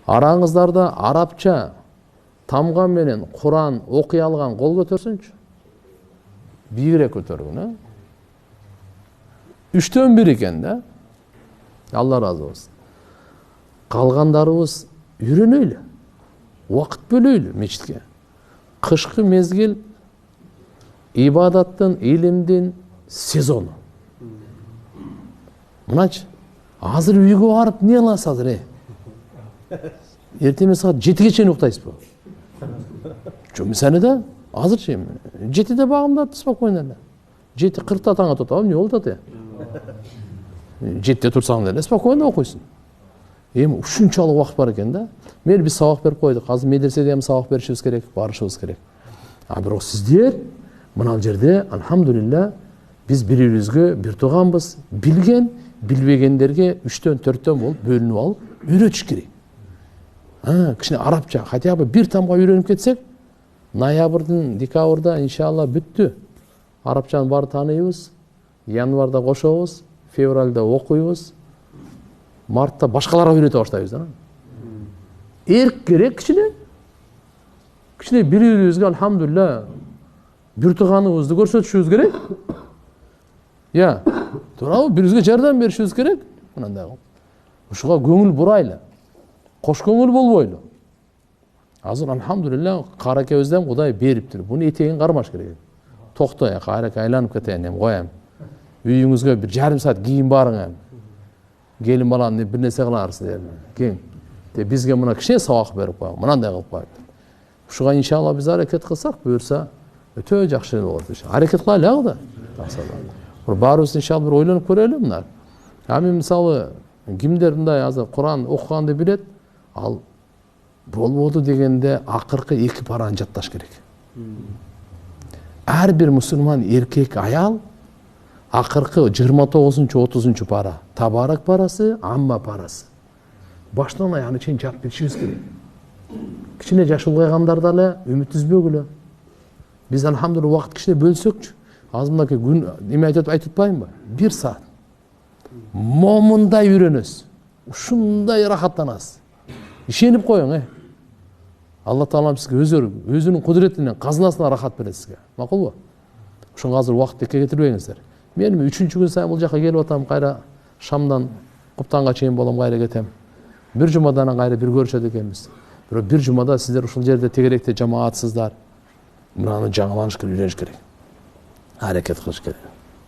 Араңыздарда арапча тамган менен Куран окуй алган кол көтөрсүнчү. Бийирээк көтөргүн, 3-төн 1 экен да. Алла разы болсун. Калгандарыбыз үйрөнөйлү. Убакыт бөлөйлү мечитке. Кышкы мезгил ибадаттын, илимдин сезону. Мыначы, азыр үйгө барып не кыласыз азыр? Эртең саат 7-ге чейин уктайсызбы? Жок, мисалы да, азырчы 7-де багымда спокойно эле. 7:40 таңга турат, эмне болду ата? 7-де турсаң эле спокойно окуйсуң. Эми ушунчалык убакыт бар экен да. Мен биз сабак берип койдук. Азыр медреседе эми сабак беришибиз керек, барышыбыз керек. Бирок сиздер мына жерде алхамдулилла биз бири-бирибизге бир тууганбыз. Билген, билбегендерге 3-төн 4-төн болуп бөлүнүп алып үйрөтүш керек. Кичине арабча, хотя бы бир тамга үйрөнүп кетсек, ноябрдын, декабрда иншалла бүттү. Арабчаны баары тааныйбыз. Январда кошобуз, февралда окуйбуз. Мартта башкаларга үйрөтө баштайбыз да. Эрк керек кичине. Кичине бири-бирибизге алхамдулилла бир тууганыбызды көрсөтүшүбүз керек. Туурабы, бирибизге жардам беришибиз керек. Мындай кылып. Ушуга көңүл бурайлы. Кош көңүл болбойлу. Азыр алхамдулилла каракебизден Кудай бериптир. Буну этегин кармаш керек. Токтой, карак айланып кетейин, эми коем. Үйүңүзгө бир жарым саат кийин барың эми. Келин баланы бир нерсе кыларсыз деп. Кең. Бизге мына кичине сабак берип коюң. Мынандай кылып коюп. Ушуга иншалла биз аракет кылсак, буюрса өтө жакшы болот. Аракет кылайлы да. Баарыбыз иншалла бир ойлонуп көрөлү мына. Мен мисалы кимдер мындай азыр Куран окуганды билет, ал болбоду дегенде акыркы 2 параны жатташ керек. Ар бир мусулман эркек, аял акыркы 29-30 пара. Табарак парасы, амма парасы. Баштан аягына чейин жап билишибиз керек. Кичине жаш улгайгандар деле үмүт үзбөгүлө. Биз алхамдулилла убакыт кичине бөлсөкчү. Азыр мынакей күн эме айтып атпаймынбы? 1 саат. Момундай үйрөнөсүз. Ушундай рахаттанасыз. Ишенип коюң, Алла Таалам сизге өзүнүн кудуретинен, казынасынан рахат берет сизге. Макулбу? Ошонго азыр убакыт кетирбеңиздер. Мен 3-күн сайын бул жака келип атам, кайра шамдан куптанга чейин болом, кайра кетем. Бир жумадан кайра бир көрүшөт экенбиз. Бирок бир жумада сиздер ушул жерде тегеректе жамаатсыздар. Мынаны жаңыланыш керек, үйрөнүш керек. Аракет кылыш керек.